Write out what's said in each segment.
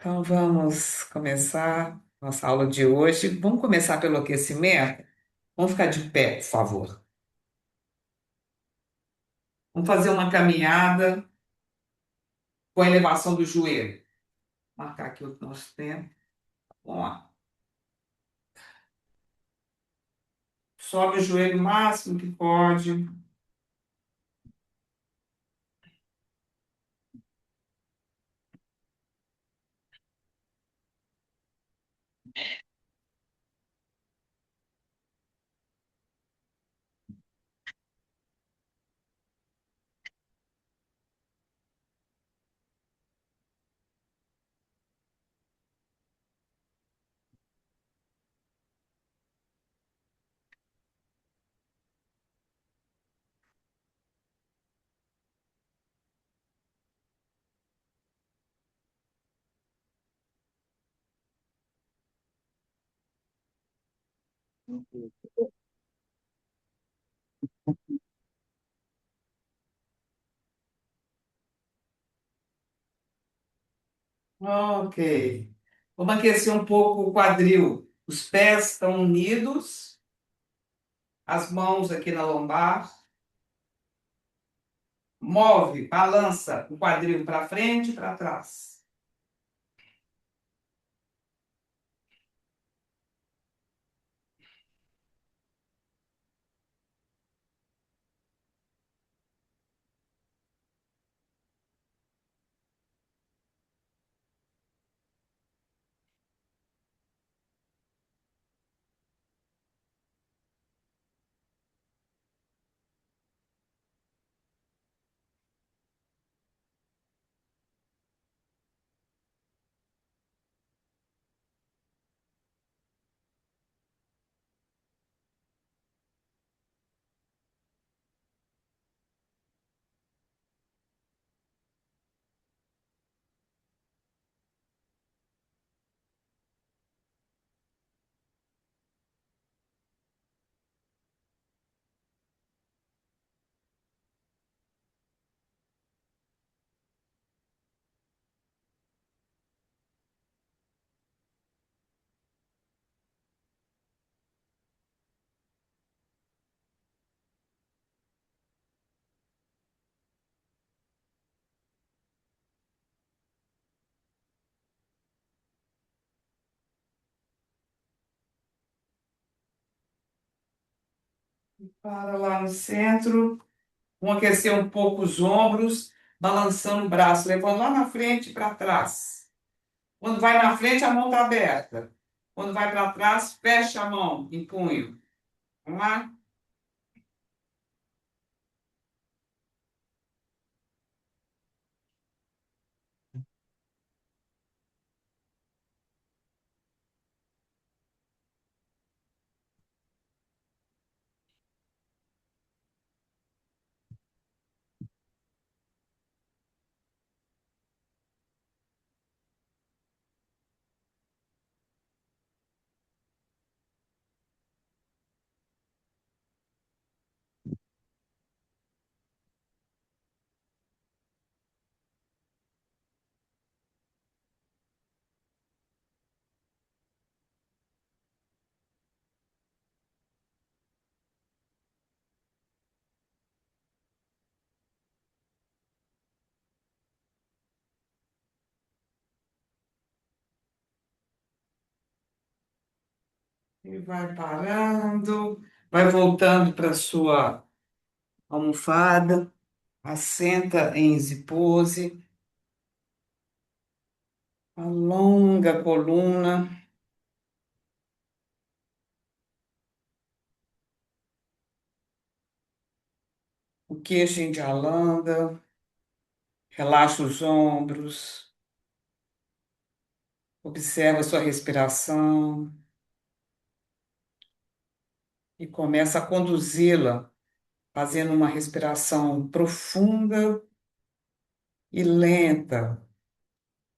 Então vamos começar nossa aula de hoje. Vamos começar pelo aquecimento? Vamos ficar de pé, por favor. Vamos fazer uma caminhada com a elevação do joelho. Marcar aqui o nosso tempo. Vamos lá. Sobe o joelho o máximo que pode. Ok. Vamos aquecer um pouco o quadril. Os pés estão unidos, as mãos aqui na lombar. Move, balança o quadril para frente e para trás. Para lá no centro. Vamos aquecer um pouco os ombros, balançando o braço, levando lá na frente e para trás. Quando vai na frente, a mão está aberta. Quando vai para trás, fecha a mão em punho. Vamos lá? E vai parando, vai voltando para a sua almofada, assenta em easy pose, alonga a coluna, o queixo em alanga, relaxa os ombros, observa a sua respiração e começa a conduzi-la, fazendo uma respiração profunda e lenta.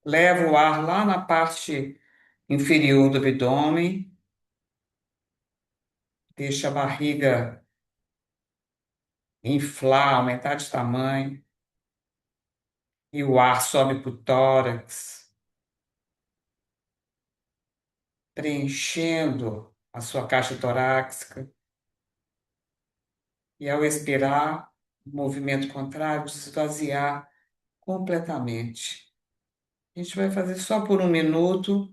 Leva o ar lá na parte inferior do abdômen, deixa a barriga inflar, aumentar de tamanho, e o ar sobe para o tórax, preenchendo a sua caixa torácica e, ao expirar, o movimento contrário, de esvaziar completamente. A gente vai fazer só por 1 minuto.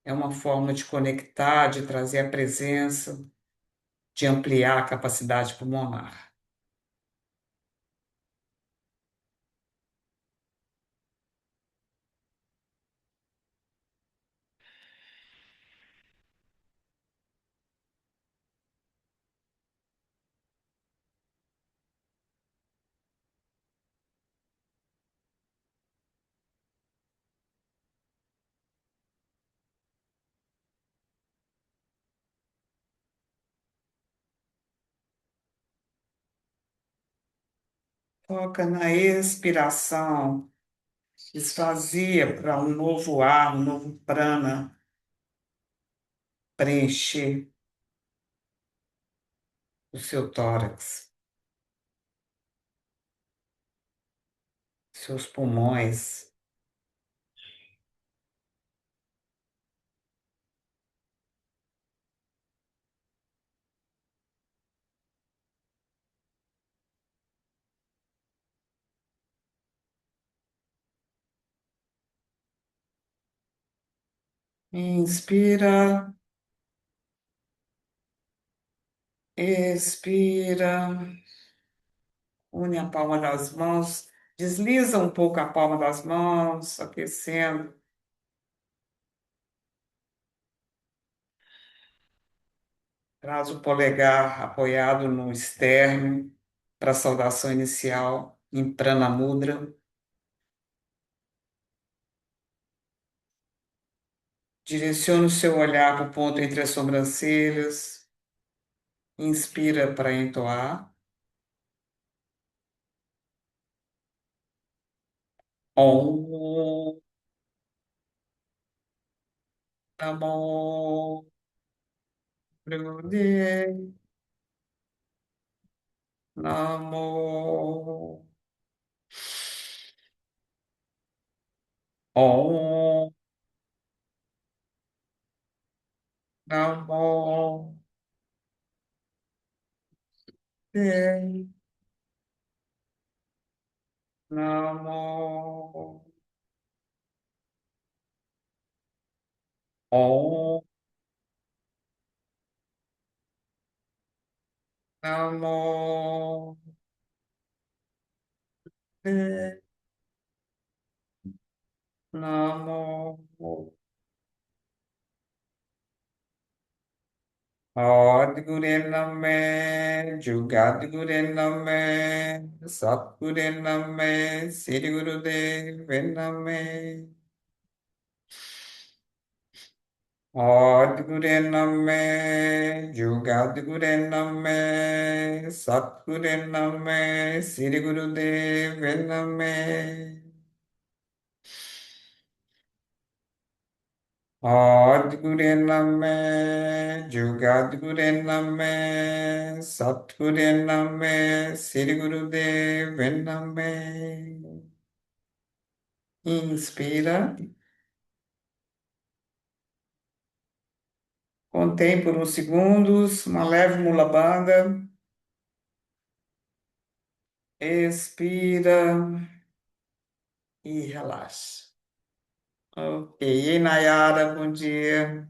É uma forma de conectar, de trazer a presença, de ampliar a capacidade pulmonar. Foca na expiração, esvazia para um novo ar, um novo prana preencher o seu tórax, seus pulmões. Inspira, expira, une a palma das mãos, desliza um pouco a palma das mãos, aquecendo. Traz o polegar apoiado no externo para a saudação inicial em Prana Mudra. Direciona o seu olhar para o ponto entre as sobrancelhas. Inspira para entoar. Om Namo Bhagavate Namo Om Namo Bhagavate Namo Om Namo Bhagavate Namo Adguren Name, Jugadguren Name, Satguren Name, Sri Gurudev Name. Adguren Name, Jugadguren Name, Satguren Name, Sri Gurudev Name. Adguren Name, Jugadguren Name, Satguren Name, Sri Gurudev Name. Inspira, contém por uns segundos, uma leve mulabanda. Expira e relaxa. Ok, e aí, Nayara, bom dia.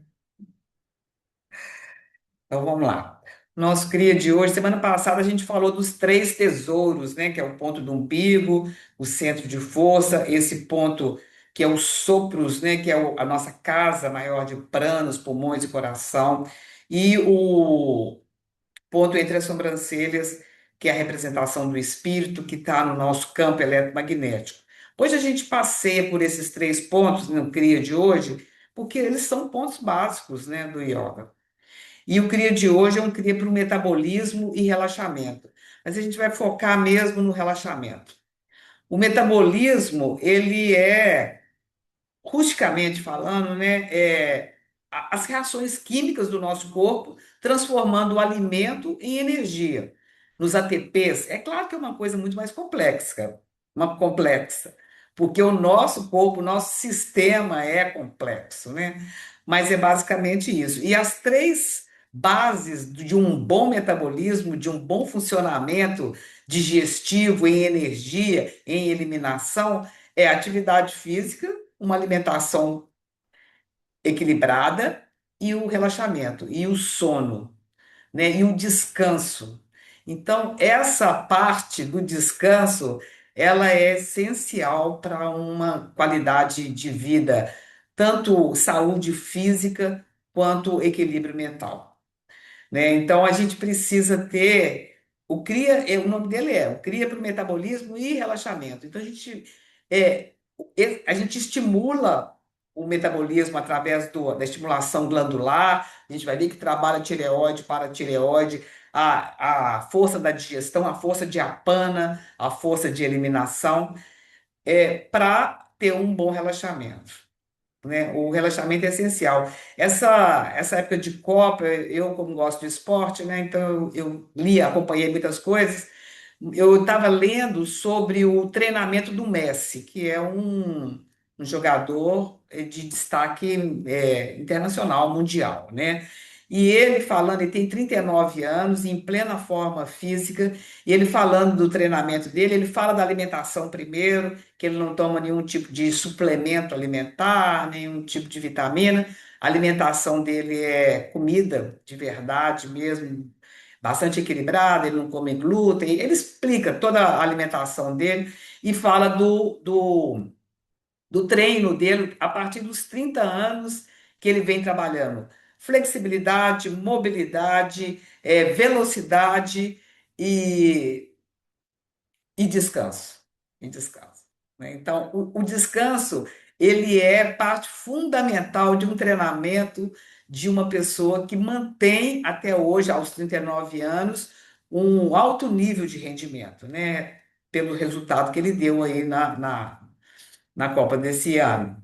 Então vamos lá. Nosso cria de hoje, semana passada a gente falou dos três tesouros, né? Que é o ponto do umbigo, o centro de força, esse ponto que é os sopros, né? Que é a nossa casa maior de pranos, pulmões e coração, e o ponto entre as sobrancelhas, que é a representação do espírito que está no nosso campo eletromagnético. Hoje a gente passeia por esses três pontos no cria de hoje, porque eles são pontos básicos, né, do yoga. E o CRIA de hoje é um CRIA para o metabolismo e relaxamento. Mas a gente vai focar mesmo no relaxamento. O metabolismo, ele é, rusticamente falando, né, as reações químicas do nosso corpo transformando o alimento em energia. Nos ATPs, é claro que é uma coisa muito mais complexa, uma complexa. porque o nosso corpo, o nosso sistema é complexo, né? Mas é basicamente isso. E as três bases de um bom metabolismo, de um bom funcionamento digestivo, em energia, em eliminação, é a atividade física, uma alimentação equilibrada e o relaxamento, e o sono, né? E o descanso. Então, essa parte do descanso, ela é essencial para uma qualidade de vida, tanto saúde física quanto equilíbrio mental, né? Então a gente precisa ter o CRIA, o nome dele é o CRIA para o metabolismo e relaxamento. Então é, a gente estimula o metabolismo através da estimulação glandular, a gente vai ver que trabalha tireoide, paratireoide, a força da digestão, a força de apana, a força de eliminação, para ter um bom relaxamento, né? O relaxamento é essencial. Essa época de Copa, eu, como gosto de esporte, né? Então eu li, acompanhei muitas coisas. Eu estava lendo sobre o treinamento do Messi, que é um jogador de destaque internacional, mundial, né? E ele falando, ele tem 39 anos, em plena forma física, e ele falando do treinamento dele, ele fala da alimentação primeiro, que ele não toma nenhum tipo de suplemento alimentar, nenhum tipo de vitamina. A alimentação dele é comida de verdade mesmo, bastante equilibrada, ele não come glúten. Ele explica toda a alimentação dele e fala do treino dele a partir dos 30 anos que ele vem trabalhando. Flexibilidade, mobilidade, velocidade e e descanso. E descanso, né? Então, o descanso, ele é parte fundamental de um treinamento de uma pessoa que mantém até hoje, aos 39 anos, um alto nível de rendimento, né? Pelo resultado que ele deu aí na Copa desse ano.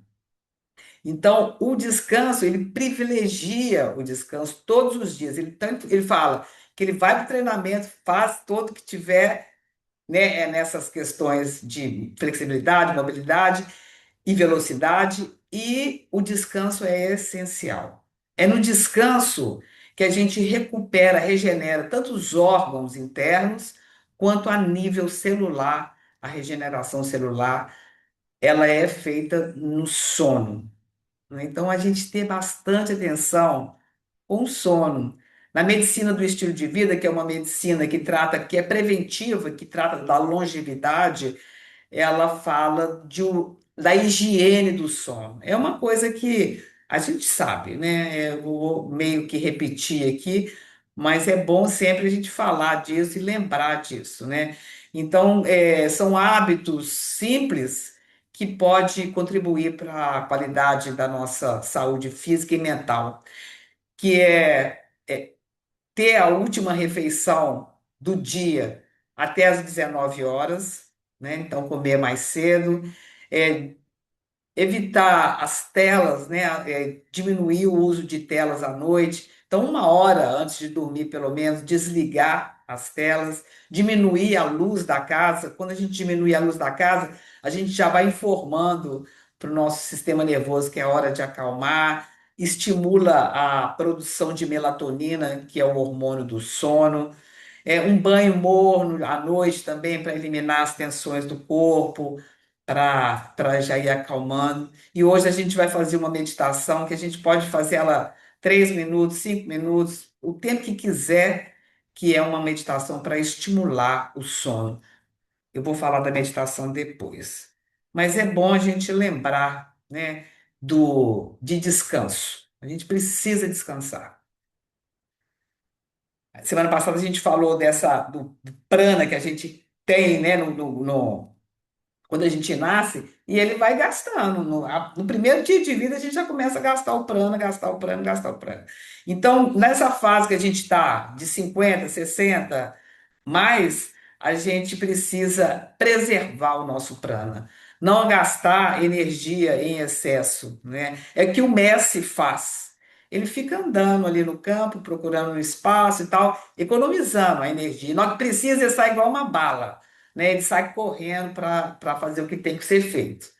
Então, o descanso, ele privilegia o descanso todos os dias. Ele fala que ele vai para o treinamento, faz todo o que tiver, né, nessas questões de flexibilidade, mobilidade e velocidade, e o descanso é essencial. É no descanso que a gente recupera, regenera tanto os órgãos internos quanto a nível celular. A regeneração celular, ela é feita no sono, né? Então a gente tem bastante atenção com o sono. Na medicina do estilo de vida, que é uma medicina que trata, que é preventiva, que trata da longevidade, ela fala da higiene do sono. É uma coisa que a gente sabe, né? Eu vou meio que repetir aqui, mas é bom sempre a gente falar disso e lembrar disso, né? Então, são hábitos simples que pode contribuir para a qualidade da nossa saúde física e mental, que é ter a última refeição do dia até às 19 horas, né? Então, comer mais cedo, é, evitar as telas, né? Diminuir o uso de telas à noite. Então, uma hora antes de dormir, pelo menos, desligar as telas, diminuir a luz da casa. Quando a gente diminui a luz da casa, a gente já vai informando para o nosso sistema nervoso que é hora de acalmar, estimula a produção de melatonina, que é o hormônio do sono. Um banho morno à noite também para eliminar as tensões do corpo, para já ir acalmando. E hoje a gente vai fazer uma meditação que a gente pode fazer ela 3 minutos, 5 minutos, o tempo que quiser, que é uma meditação para estimular o sono. Eu vou falar da meditação depois. Mas é bom a gente lembrar, né, de descanso. A gente precisa descansar. Semana passada a gente falou do prana que a gente tem, né, quando a gente nasce, e ele vai gastando. No primeiro dia de vida, a gente já começa a gastar o prana, gastar o prana, gastar o prana. Então, nessa fase que a gente está, de 50, 60, mais, a gente precisa preservar o nosso prana. Não gastar energia em excesso, né? É o que o Messi faz. Ele fica andando ali no campo, procurando um espaço e tal, economizando a energia. Não precisa estar igual uma bala. né? Ele sai correndo para fazer o que tem que ser feito.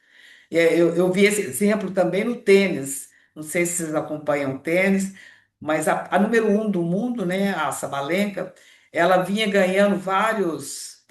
Eu vi esse exemplo também no tênis. Não sei se vocês acompanham tênis, mas a número um do mundo, né, a Sabalenka, ela vinha ganhando vários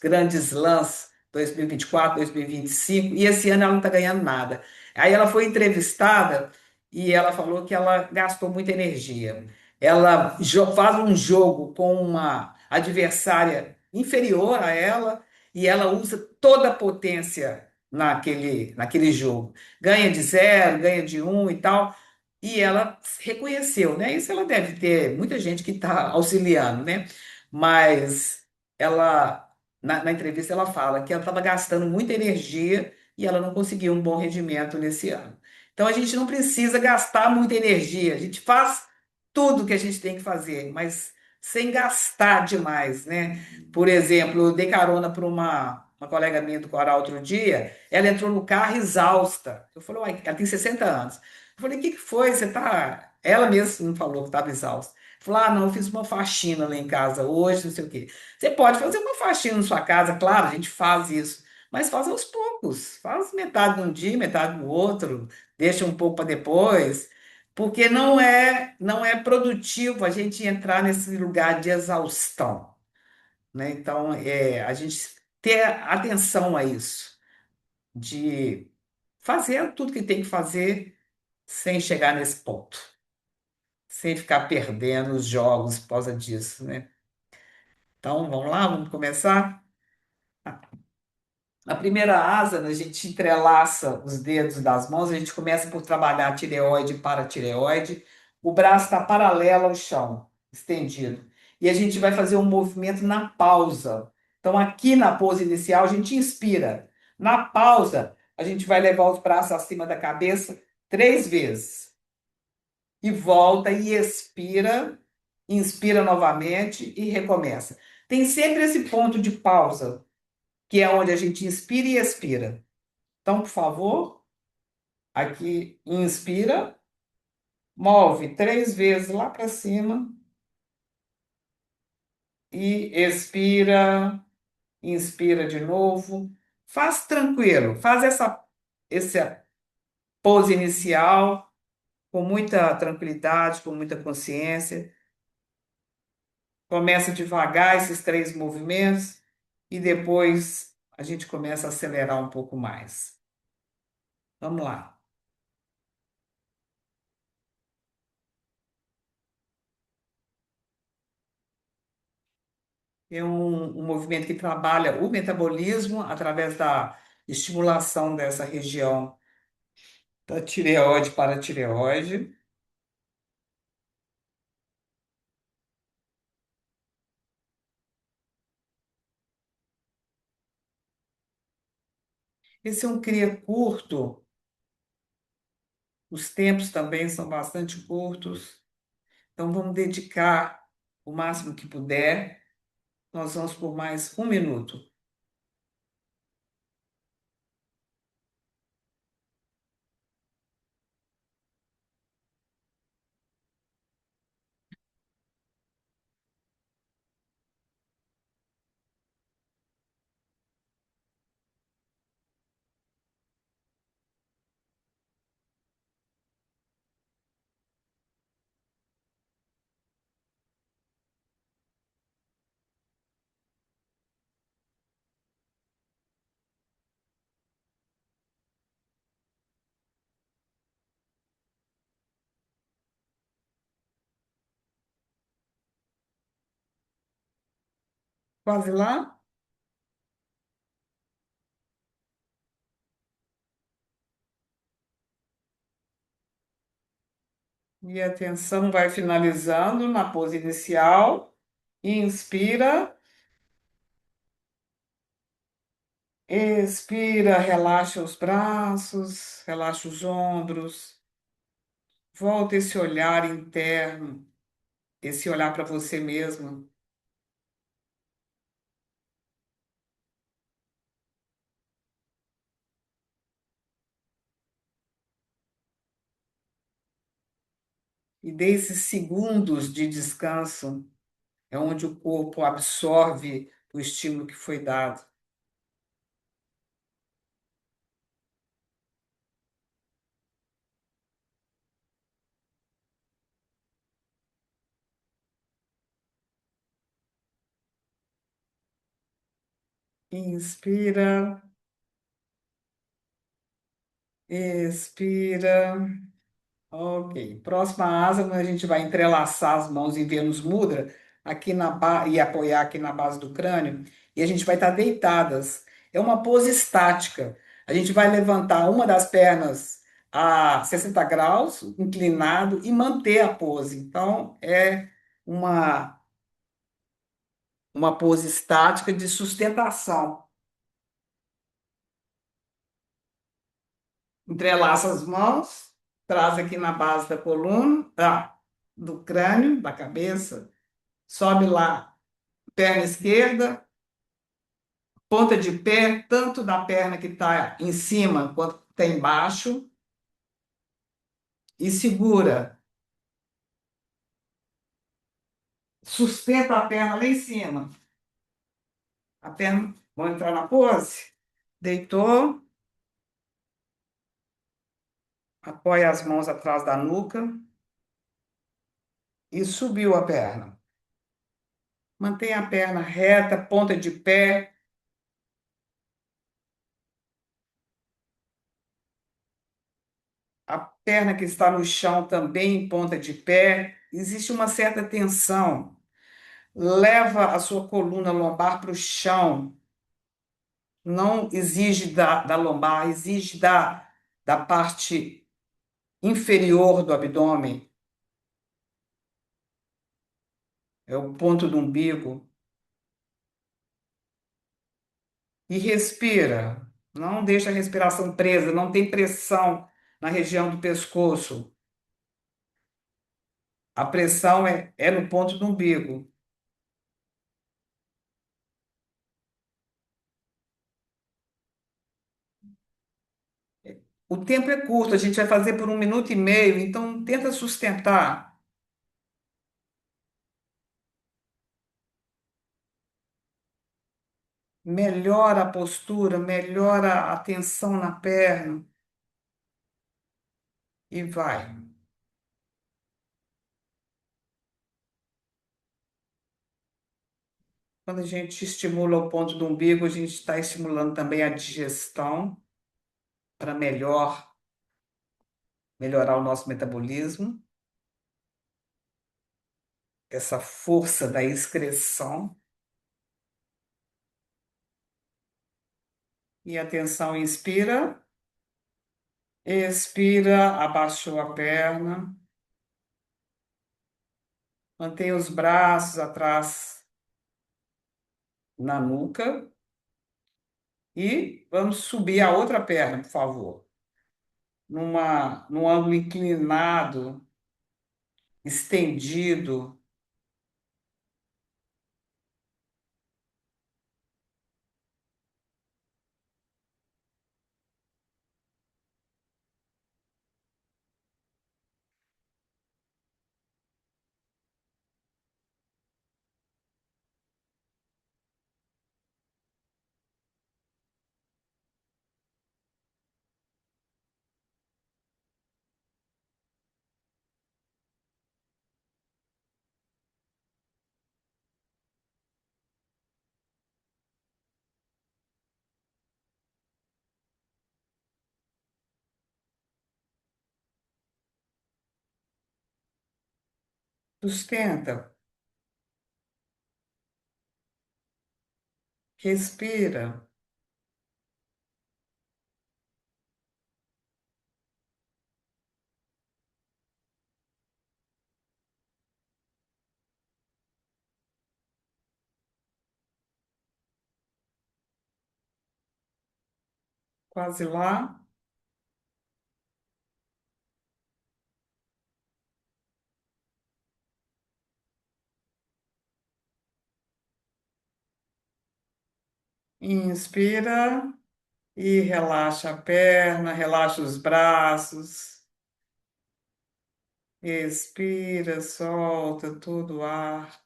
grandes slams, 2024, 2025, e esse ano ela não está ganhando nada. Aí ela foi entrevistada e ela falou que ela gastou muita energia. Ela faz um jogo com uma adversária inferior a ela e ela usa toda a potência naquele jogo. Ganha de zero, ganha de um e tal. E ela reconheceu, né? Isso ela deve ter muita gente que está auxiliando, né? Mas ela, na entrevista, ela fala que ela estava gastando muita energia e ela não conseguiu um bom rendimento nesse ano. Então a gente não precisa gastar muita energia, a gente faz tudo que a gente tem que fazer, mas sem gastar demais, né? Por exemplo, eu dei carona para uma colega minha do coral outro dia, ela entrou no carro exausta. Eu falei, uai, ela tem 60 anos. Eu falei, o que que foi? Você tá. Ela mesma me falou que estava exausta. Falou, ah, não, eu fiz uma faxina lá em casa hoje, não sei o quê. Você pode fazer uma faxina na sua casa, claro, a gente faz isso, mas faz aos poucos. Faz metade num dia, metade no outro, deixa um pouco para depois, porque não é produtivo a gente entrar nesse lugar de exaustão, né? Então, a gente ter atenção a isso, de fazer tudo que tem que fazer sem chegar nesse ponto, sem ficar perdendo os jogos por causa disso, né? Então, vamos lá, vamos começar? A primeira asa, né, a gente entrelaça os dedos das mãos, a gente começa por trabalhar tireoide e paratireoide. O braço está paralelo ao chão, estendido. E a gente vai fazer um movimento na pausa. Então, aqui na pose inicial, a gente inspira. Na pausa, a gente vai levar os braços acima da cabeça 3 vezes. E volta e expira, inspira novamente e recomeça. Tem sempre esse ponto de pausa, que é onde a gente inspira e expira. Então, por favor, aqui inspira, move 3 vezes lá para cima e expira, inspira de novo. Faz tranquilo, faz essa pose inicial com muita tranquilidade, com muita consciência. Começa devagar esses 3 movimentos e depois a gente começa a acelerar um pouco mais. Vamos lá. É um movimento que trabalha o metabolismo através da estimulação dessa região da tireoide para a tireoide. Esse é um cria curto, os tempos também são bastante curtos, então vamos dedicar o máximo que puder. Nós vamos por mais 1 minuto. Quase lá. E a atenção vai finalizando na pose inicial. Inspira, expira, relaxa os braços, relaxa os ombros. Volta esse olhar interno, esse olhar para você mesmo. E desses segundos de descanso é onde o corpo absorve o estímulo que foi dado. Inspira, expira. Ok. Próxima asa, quando a gente vai entrelaçar as mãos em Vênus Mudra, aqui e apoiar aqui na base do crânio, e a gente vai estar deitadas. É uma pose estática. A gente vai levantar uma das pernas a 60 graus, inclinado, e manter a pose. Então, é uma, uma pose estática de sustentação. Entrelaça as mãos, traz aqui na base da coluna, do crânio, da cabeça, sobe lá, perna esquerda, ponta de pé, tanto da perna que está em cima quanto que está embaixo, e segura. Sustenta a perna lá em cima. A perna, vamos entrar na pose? Deitou, apoia as mãos atrás da nuca e subiu a perna. Mantém a perna reta, ponta de pé. A perna que está no chão também em ponta de pé. Existe uma certa tensão. Leva a sua coluna lombar para o chão. Não exige da lombar, exige da parte inferior do abdômen. É o ponto do umbigo. E respira. Não deixa a respiração presa, não tem pressão na região do pescoço. A pressão é no ponto do umbigo. O tempo é curto, a gente vai fazer por 1 minuto e meio, então tenta sustentar. Melhora a postura, melhora a tensão na perna e vai. Quando a gente estimula o ponto do umbigo, a gente está estimulando também a digestão para melhorar o nosso metabolismo, essa força da excreção. E atenção, inspira, expira, abaixou a perna, mantém os braços atrás na nuca e vamos subir a outra perna, por favor. Num ângulo inclinado, estendido. Sustenta, respira, quase lá. Inspira e relaxa a perna, relaxa os braços. Expira, solta todo o ar.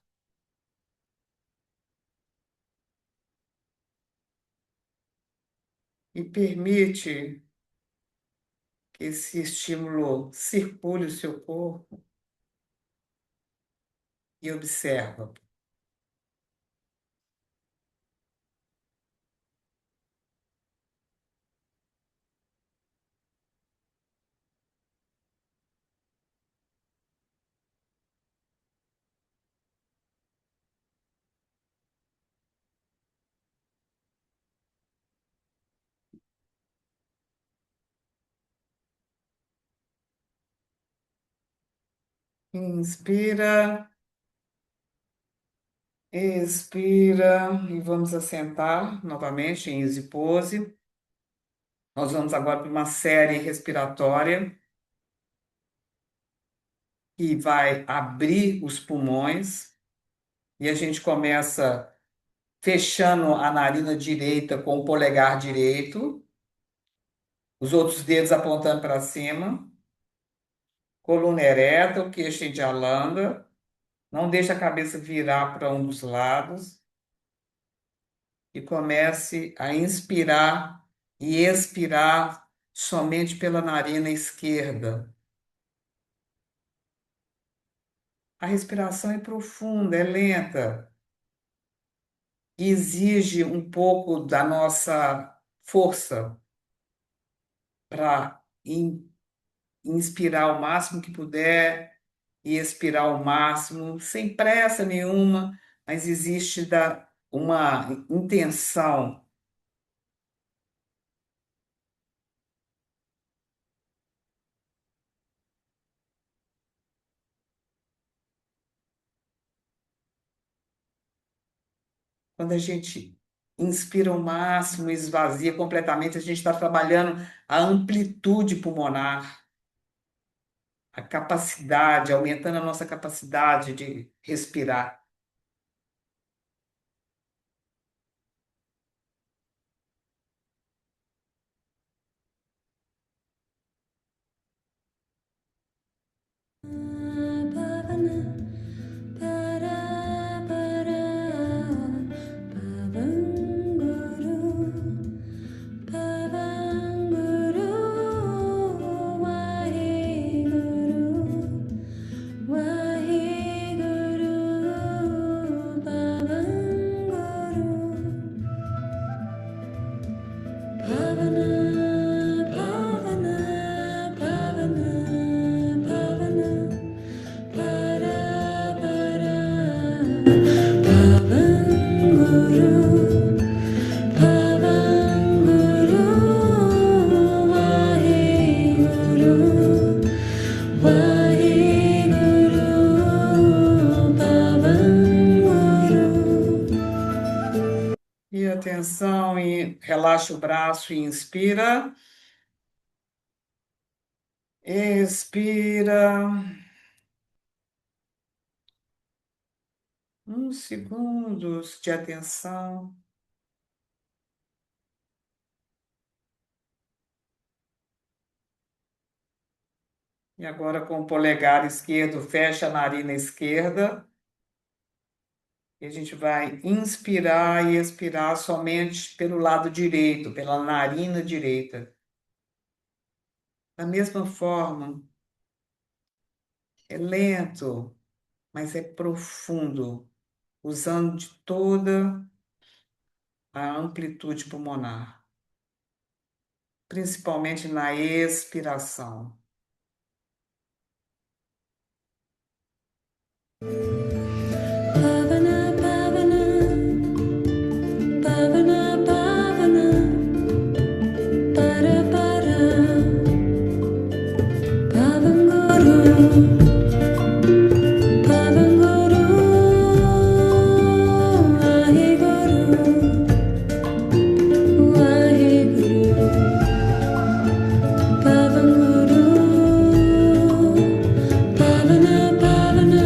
e permite que esse estímulo circule o seu corpo e observa. Inspira, expira e vamos assentar novamente em easy pose. Nós vamos agora para uma série respiratória que vai abrir os pulmões e a gente começa fechando a narina direita com o polegar direito, os outros dedos apontando para cima, coluna ereta, o queixo de alanga, não deixa a cabeça virar para um dos lados e comece a inspirar e expirar somente pela narina esquerda. A respiração é profunda, é lenta e exige um pouco da nossa força para inspirar o máximo que puder e expirar o máximo, sem pressa nenhuma, mas existe uma intenção. Quando a gente inspira o máximo, esvazia completamente, a gente está trabalhando a amplitude pulmonar, a capacidade, aumentando a nossa capacidade de respirar. E atenção, e relaxa o braço e inspira. Expira. Uns segundos de atenção. E agora, com o polegar esquerdo, fecha a narina esquerda. E a gente vai inspirar e expirar somente pelo lado direito, pela narina direita. Da mesma forma, é lento, mas é profundo, usando de toda a amplitude pulmonar, principalmente na expiração. Pavana, Pavana, Pavana, Pavana, Para Para, Pavanguru, Pavanguru, Waheguru, Waheguru, Pavanguru, Pavana, Pavana.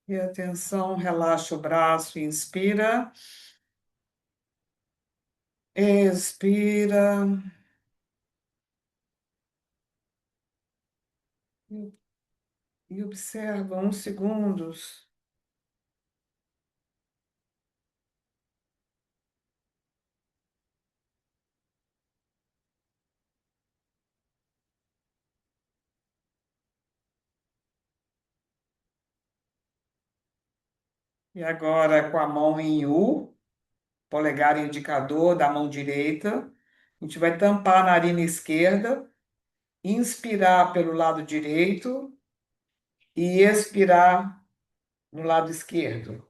E atenção, relaxa o braço, inspira, expira. E observa uns segundos. E agora, com a mão em U, polegar indicador da mão direita, a gente vai tampar a narina esquerda, inspirar pelo lado direito e expirar no lado esquerdo.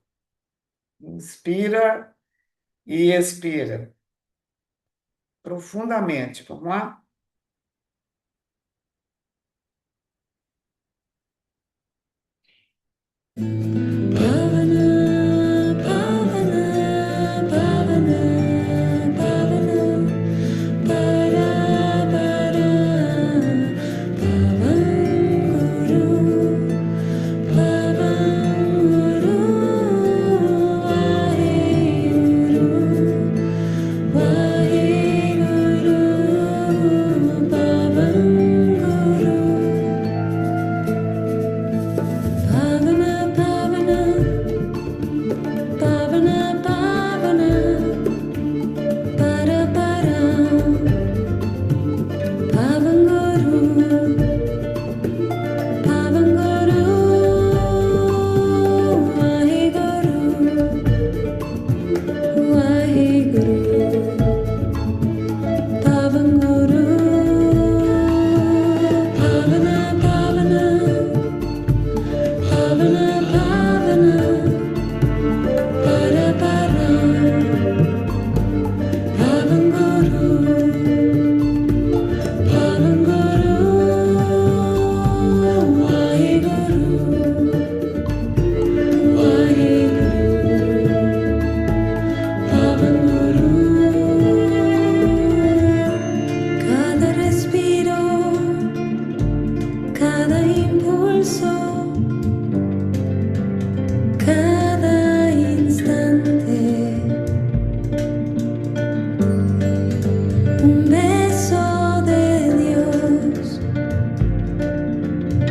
Inspira e expira profundamente. Vamos lá? Pavana, Pavana, Pavana, Pavana, Para, Para, Pavanguru, Pavanguru, Vaheguru, Vaheguru, Pavanguru. Pavana, Pavana, Pavana, Pavana, Para, Para, Pavanguru, Pavanguru, Vaheguru, Vaheguru, Pavanguru, Pavana, Pavana. Pavana, Pavana, Para, Para, Pavanguru, Pavanguru, Vaheguru, Vaheguru, Pavanguru. Cada respiro, cada impulso, cada instante, un beso de Dios,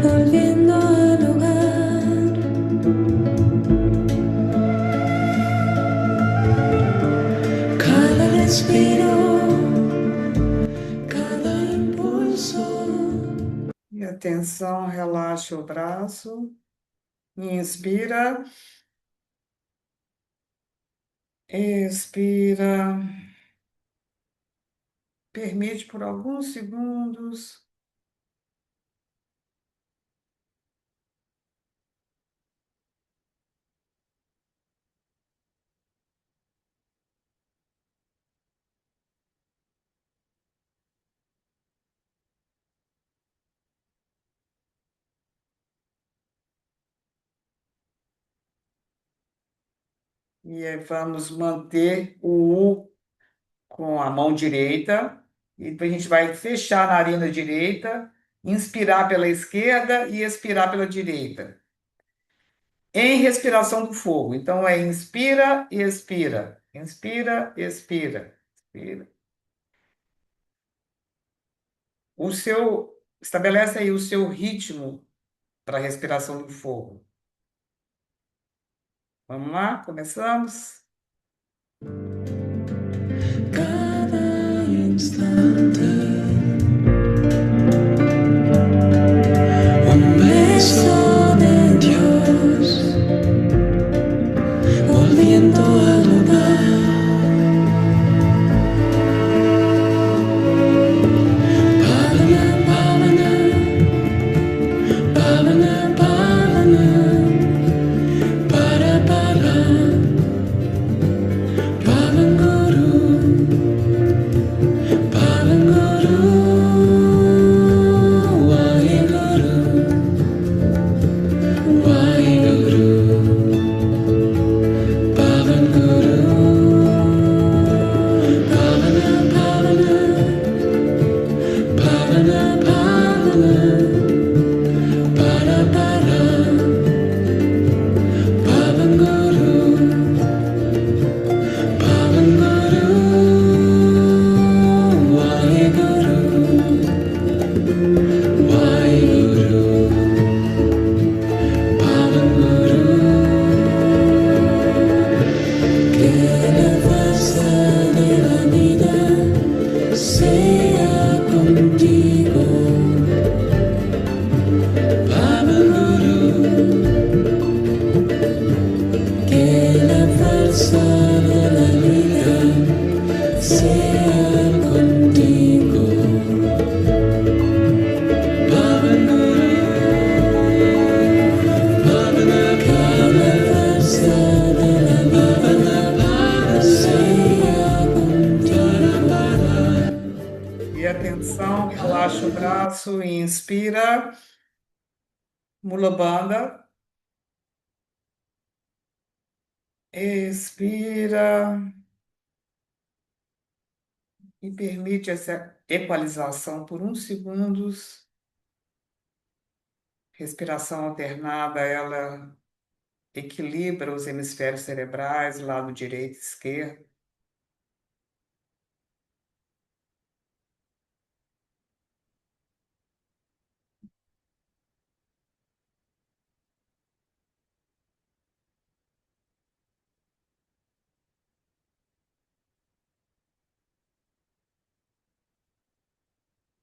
volviendo al hogar. Cada respiro, cada impulso. E atenção, relaxa o braço. Inspira, expira. Permite por alguns segundos. E aí vamos manter o U com a mão direita. E depois a gente vai fechar a narina direita, inspirar pela esquerda e expirar pela direita. Em respiração do fogo. Então é inspira e expira. Inspira, expira. Expira. Estabelece aí o seu ritmo para a respiração do fogo. Vamos lá, começamos. Cada instante, un beso de Dios, volviendo al hogar. Pavana, Pavana, Pavana, Pavana, Para, Para, Pavana. relaxa o braço e inspira. Mula Bandha. Expira e permite essa equalização por uns segundos. Respiração alternada, ela equilibra os hemisférios cerebrais, lado direito e esquerdo.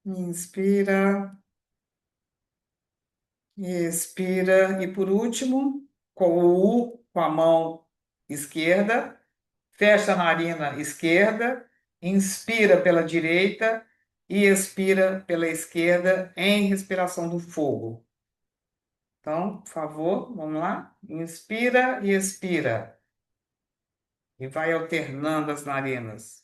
Inspira e expira. E por último, com a mão esquerda, fecha a narina esquerda, inspira pela direita e expira pela esquerda em respiração do fogo. Então, por favor, vamos lá? Inspira e expira. E vai alternando as narinas.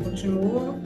Continua.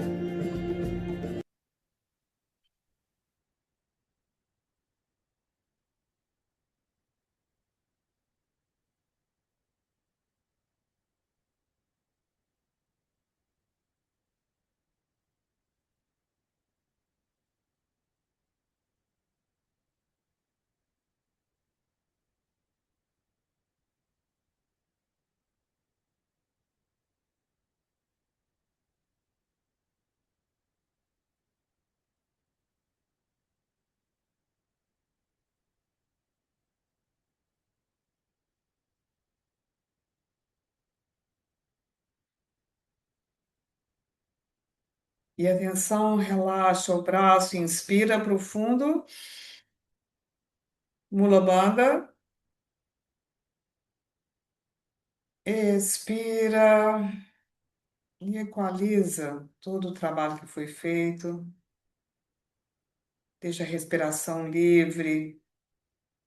E atenção, relaxa o braço, inspira profundo. Mula Bandha. Expira e equaliza todo o trabalho que foi feito. Deixa a respiração livre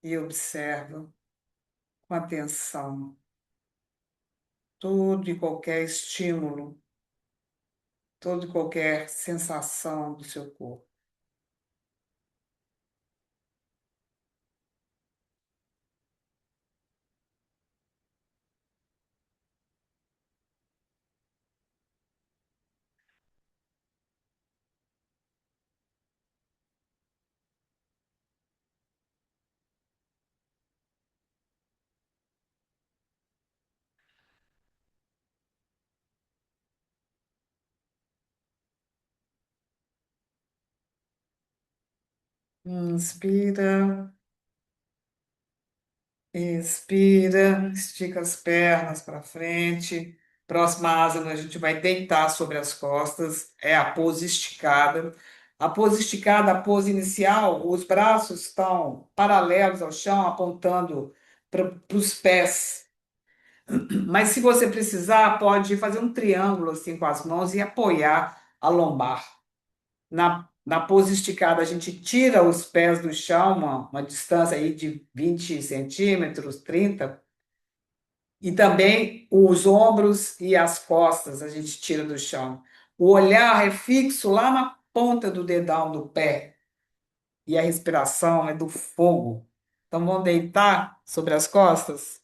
e observa com atenção todo e qualquer estímulo, toda e qualquer sensação do seu corpo. Inspira, expira, estica as pernas para frente. Próxima asana, a gente vai deitar sobre as costas, é a pose esticada. A pose esticada, a pose inicial, os braços estão paralelos ao chão, apontando para os pés. Mas se você precisar, pode fazer um triângulo assim com as mãos e apoiar a lombar. Na pose esticada, a gente tira os pés do chão, uma distância aí de 20 centímetros, 30, e também os ombros e as costas a gente tira do chão. O olhar é fixo lá na ponta do dedão do pé, e a respiração é do fogo. Então vamos deitar sobre as costas?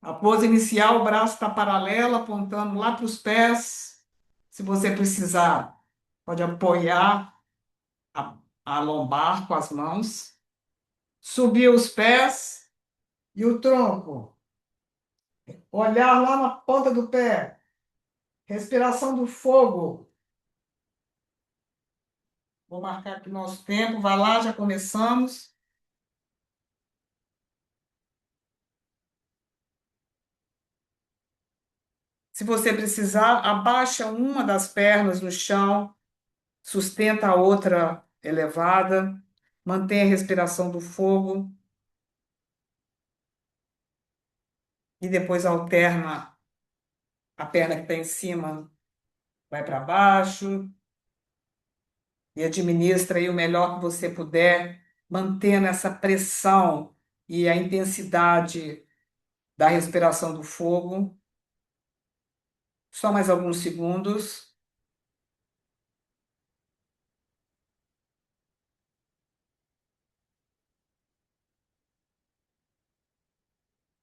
A pose inicial, o braço está paralelo, apontando lá para os pés. Se você precisar, pode apoiar a, a lombar com as mãos. Subir os pés e o tronco. Olhar lá na ponta do pé. Respiração do fogo. Vou marcar aqui nosso tempo. Vai lá, já começamos. Se você precisar, abaixa uma das pernas no chão, sustenta a outra elevada, mantém a respiração do fogo e depois alterna a perna que está em cima, vai para baixo e administra aí o melhor que você puder, mantendo essa pressão e a intensidade da respiração do fogo. Só mais alguns segundos.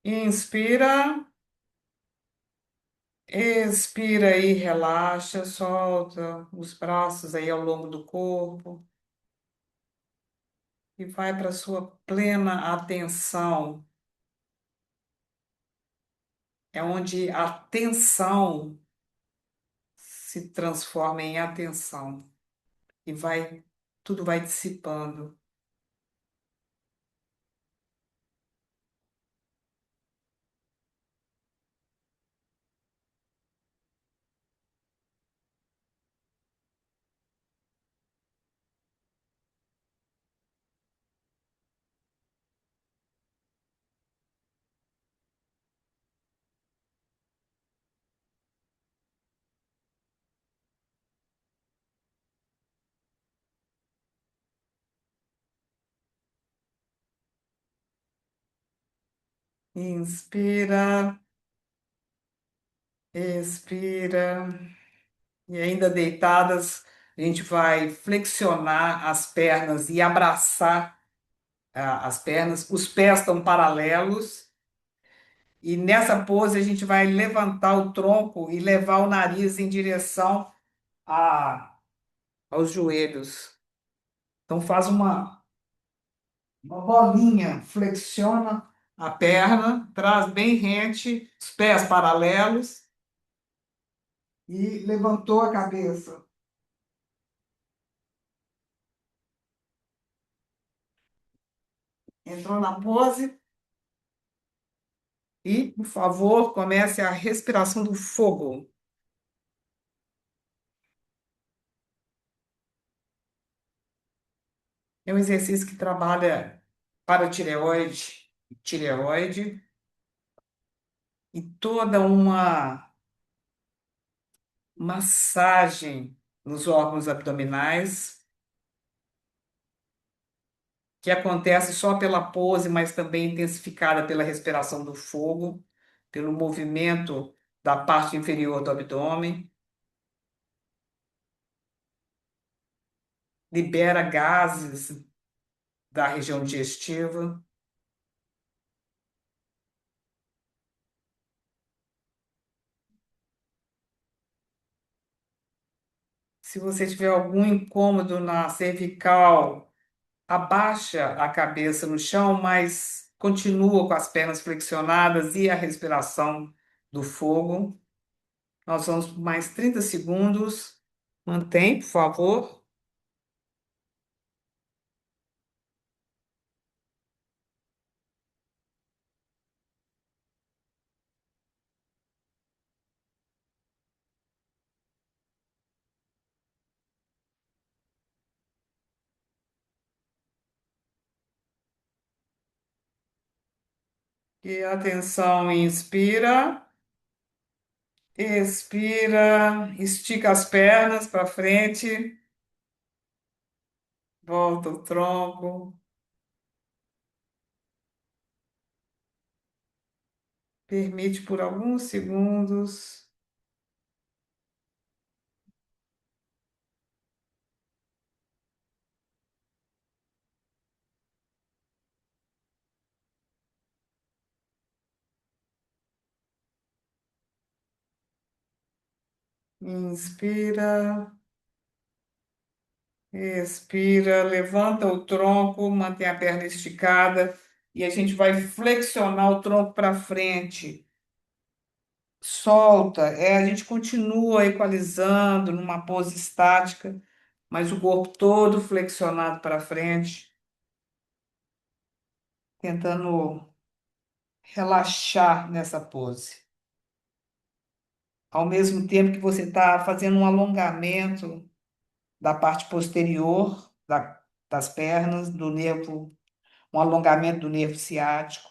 Inspira, expira e relaxa, solta os braços aí ao longo do corpo e vai para a sua plena atenção. É onde a tensão se transforma em atenção e vai, tudo vai dissipando. Inspira, expira. E ainda deitadas, a gente vai flexionar as pernas e abraçar as pernas. Os pés estão paralelos. E nessa pose a gente vai levantar o tronco e levar o nariz em direção aos joelhos. Então faz uma bolinha, flexiona a perna, traz bem rente, os pés paralelos e levantou a cabeça. Entrou na pose e, por favor, comece a respiração do fogo. É um exercício que trabalha para a tireoide e toda uma massagem nos órgãos abdominais, que acontece só pela pose, mas também intensificada pela respiração do fogo, pelo movimento da parte inferior do abdômen, libera gases da região digestiva. Se você tiver algum incômodo na cervical, abaixa a cabeça no chão, mas continua com as pernas flexionadas e a respiração do fogo. Nós vamos por mais 30 segundos. Mantém, por favor. E atenção, inspira, expira, estica as pernas para frente, volta o tronco, permite por alguns segundos. Inspira, expira, levanta o tronco, mantém a perna esticada e a gente vai flexionar o tronco para frente. Solta, a gente continua equalizando numa pose estática, mas o corpo todo flexionado para frente, tentando relaxar nessa pose. Ao mesmo tempo que você está fazendo um alongamento da parte posterior das pernas, do nervo, um alongamento do nervo ciático.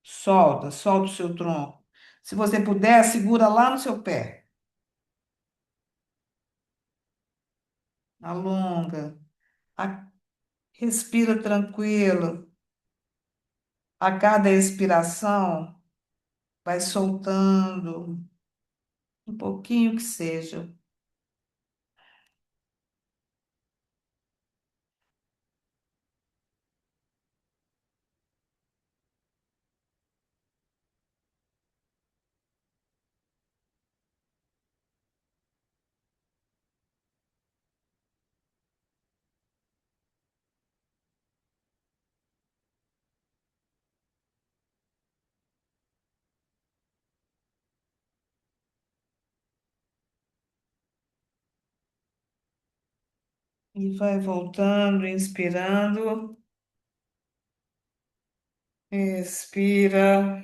Solta, solta o seu tronco. Se você puder, segura lá no seu pé. Alonga. A- Respira tranquilo. A cada expiração, vai soltando um pouquinho que seja. E vai voltando, inspirando. Expira.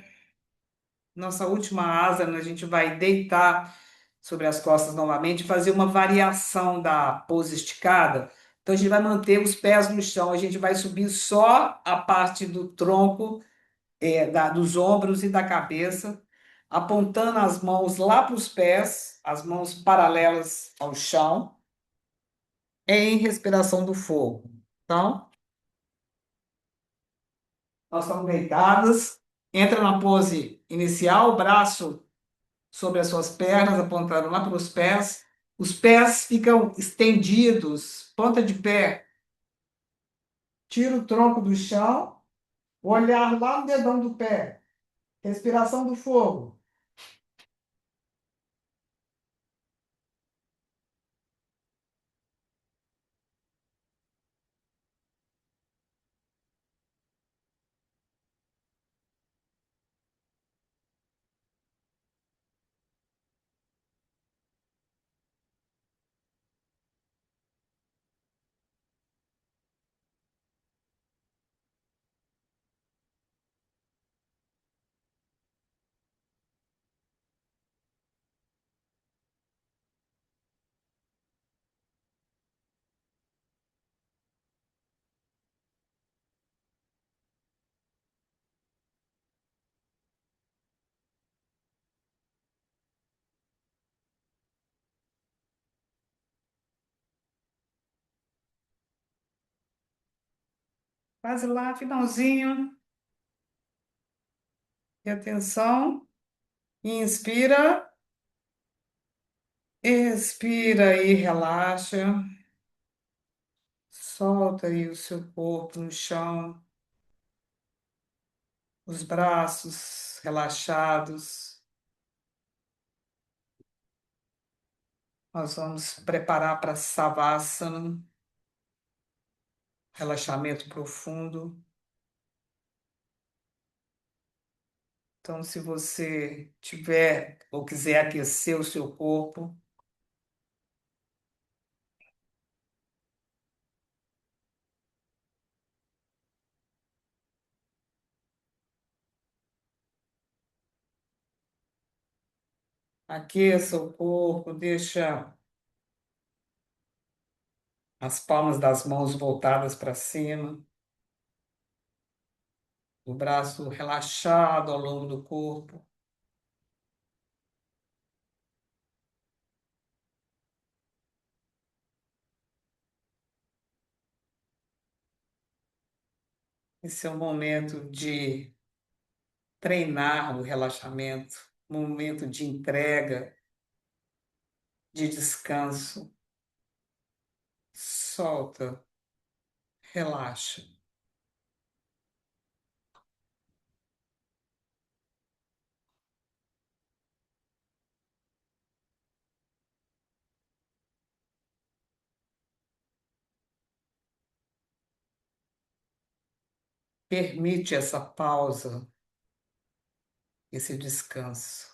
Nossa última asa, né, a gente vai deitar sobre as costas novamente, fazer uma variação da pose esticada. Então, a gente vai manter os pés no chão, a gente vai subir só a parte do tronco, dos ombros e da cabeça, apontando as mãos lá para os pés, as mãos paralelas ao chão, em respiração do fogo. Então, nós estamos deitadas, entra na pose inicial, o braço sobre as suas pernas, apontando lá para os pés. Os pés ficam estendidos, ponta de pé. Tira o tronco do chão, olhar lá no dedão do pé. Respiração do fogo. Quase lá, finalzinho. E atenção. Inspira. Expira e relaxa. Solta aí o seu corpo no chão. Os braços relaxados. Nós vamos preparar para Savasana, relaxamento profundo. Então, se você tiver ou quiser aquecer o seu corpo, aqueça o corpo, deixa as palmas das mãos voltadas para cima, o braço relaxado ao longo do corpo. Esse é o momento de treinar o relaxamento, momento de entrega, de descanso. Solta, relaxa. permite essa pausa, esse descanso.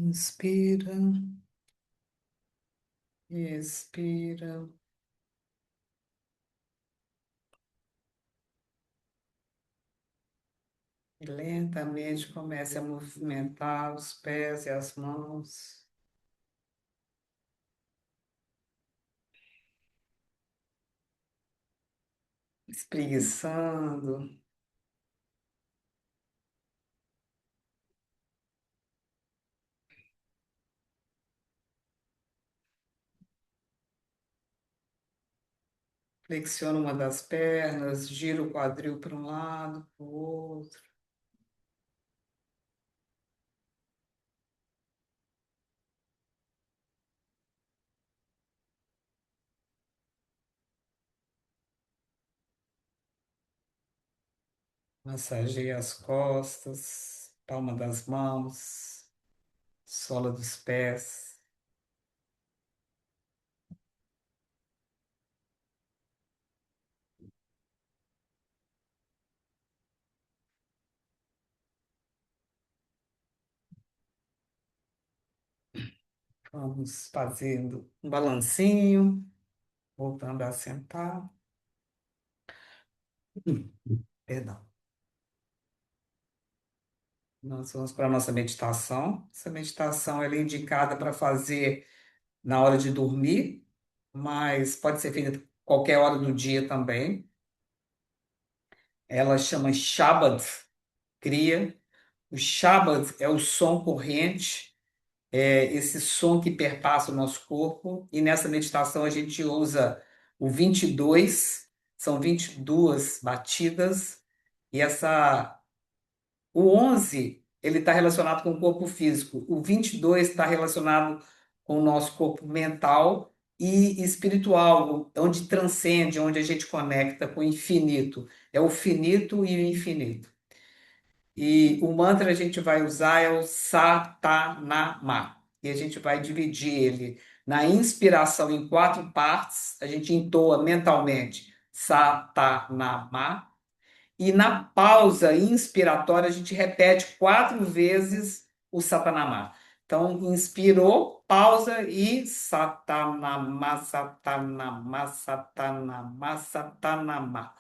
Inspira, expira. E lentamente comece a movimentar os pés e as mãos, espreguiçando, flexiona uma das pernas, gira o quadril para um lado, para o outro, massageia as costas, palma das mãos, sola dos pés. Vamos fazendo um balancinho, voltando a sentar. Perdão. Nós vamos para a nossa meditação. Essa meditação ela é indicada para fazer na hora de dormir, mas pode ser feita qualquer hora do dia também. Ela chama Shabad Kriya. O Shabad é o som corrente, é esse som que perpassa o nosso corpo. E nessa meditação a gente usa o 22, são 22 batidas, e o 11 ele está relacionado com o corpo físico, o 22 está relacionado com o nosso corpo mental e espiritual, onde transcende, onde a gente conecta com o infinito. É o finito e o infinito. E o mantra a gente vai usar é o Satanama. E a gente vai dividir ele na inspiração em quatro partes. A gente entoa mentalmente Satanama. E na pausa inspiratória, a gente repete quatro vezes o Satanamá. Então, inspirou, pausa e Satanamá, Satanamá, Satanamá, Satanamá.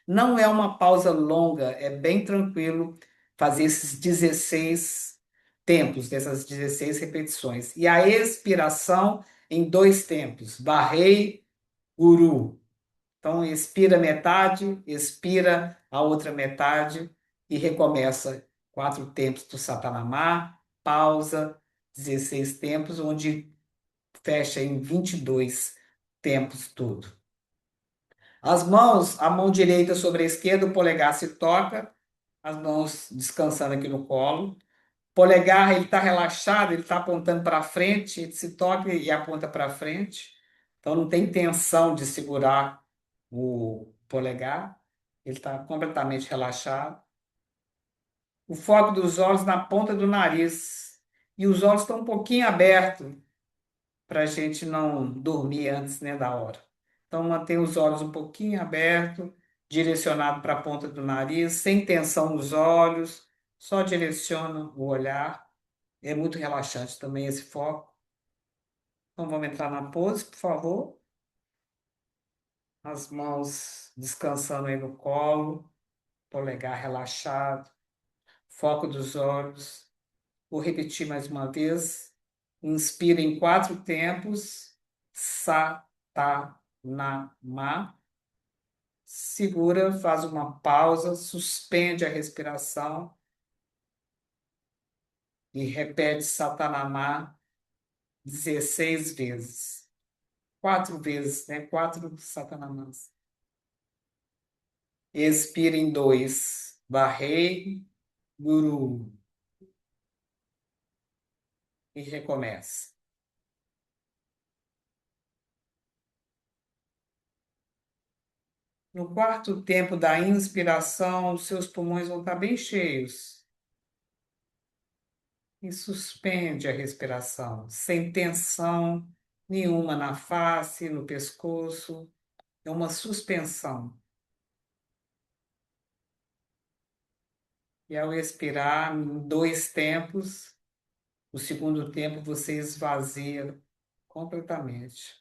Não é uma pausa longa, é bem tranquilo fazer esses 16 tempos, dessas 16 repetições. E a expiração em dois tempos. Barrei, Guru. Então, expira metade, expira a outra metade e recomeça quatro tempos do Satanamá, pausa, 16 tempos, onde fecha em 22 tempos tudo. As mãos, a mão direita sobre a esquerda, o polegar se toca, as mãos descansando aqui no colo. Polegar, ele está relaxado, ele está apontando para frente, ele se toca e aponta para frente. Então não tem tensão de segurar o polegar, ele está completamente relaxado. O foco dos olhos na ponta do nariz. E os olhos estão um pouquinho abertos para a gente não dormir antes, né, da hora. Então mantém os olhos um pouquinho abertos, direcionado para a ponta do nariz, sem tensão nos olhos, só direciona o olhar. É muito relaxante também esse foco. Então vamos entrar na pose, por favor. As mãos descansando aí no colo, polegar relaxado, foco dos olhos. Vou repetir mais uma vez. Inspira em quatro tempos. Sa, ta, na, ma. Segura, faz uma pausa, suspende a respiração e repete Satanamá 16 vezes. Quatro vezes, né? Quatro Satanamás. Expira em dois. Barrei, Guru. E recomeça. No quarto tempo da inspiração, os seus pulmões vão estar bem cheios. E suspende a respiração, sem tensão nenhuma na face, no pescoço. É uma suspensão. E ao expirar, em dois tempos, O segundo tempo você esvazia completamente.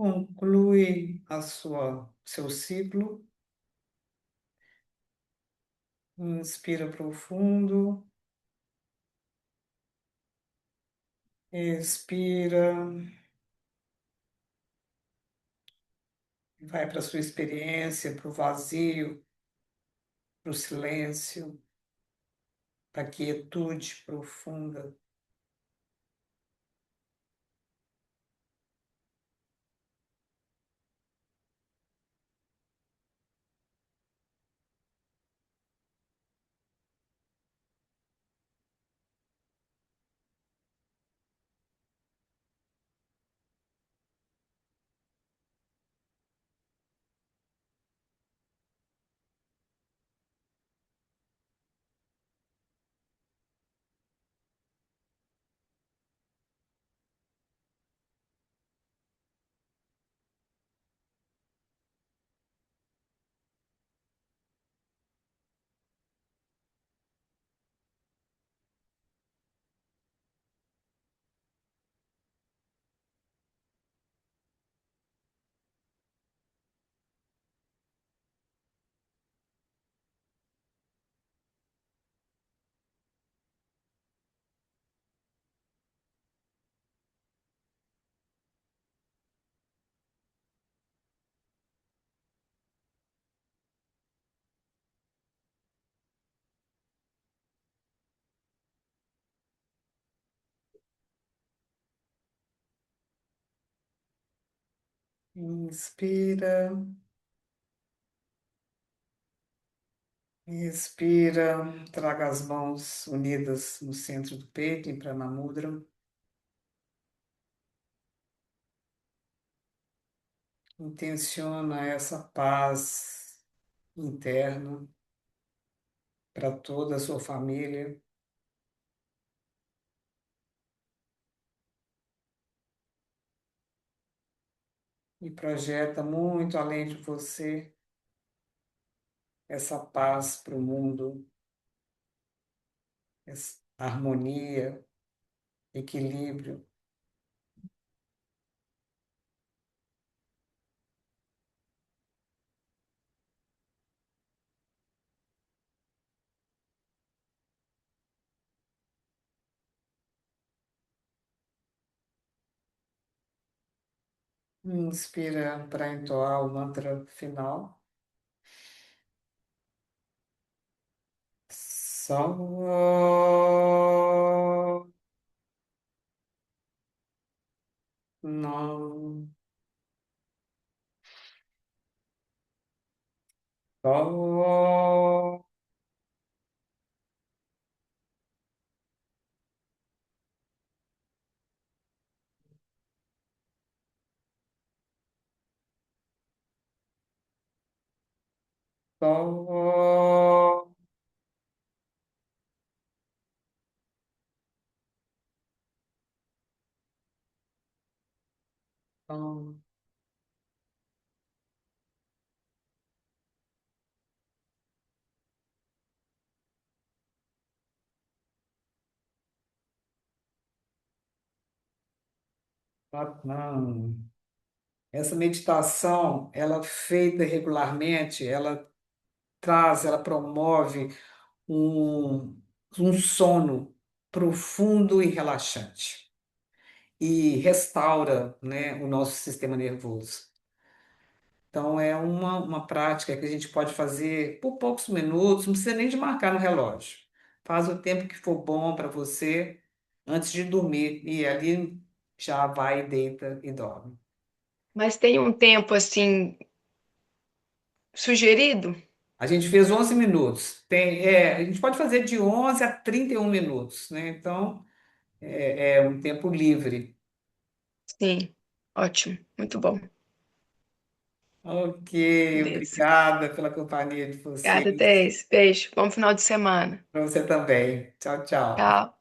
Conclui seu ciclo. Inspira profundo. Expira. Vai para a sua experiência, para o vazio, para o silêncio, para a quietude profunda. Inspira, expira, traga as mãos unidas no centro do peito, em Pranamudra. Intenciona essa paz interna para toda a sua família e projeta muito além de você essa paz para o mundo, essa harmonia, equilíbrio. Inspira para entoar o mantra final. Só. Não. Só. Só. Só. Não. Essa meditação, ela é feita regularmente, ela promove um, um sono profundo e relaxante e restaura, né, o nosso sistema nervoso. Então, é uma prática que a gente pode fazer por poucos minutos, não precisa nem de marcar no relógio. Faz o tempo que for bom para você antes de dormir e ali já vai, deita e dorme. Mas tem um tempo assim sugerido? A gente fez 11 minutos. A gente pode fazer de 11 a 31 minutos, né? Então, é um tempo livre. Sim, ótimo, muito bom. Ok, Beleza. obrigada pela companhia de Obrigada, vocês. Thaís. Beijo. Bom final de semana. Para você também. Tchau, tchau. Tchau.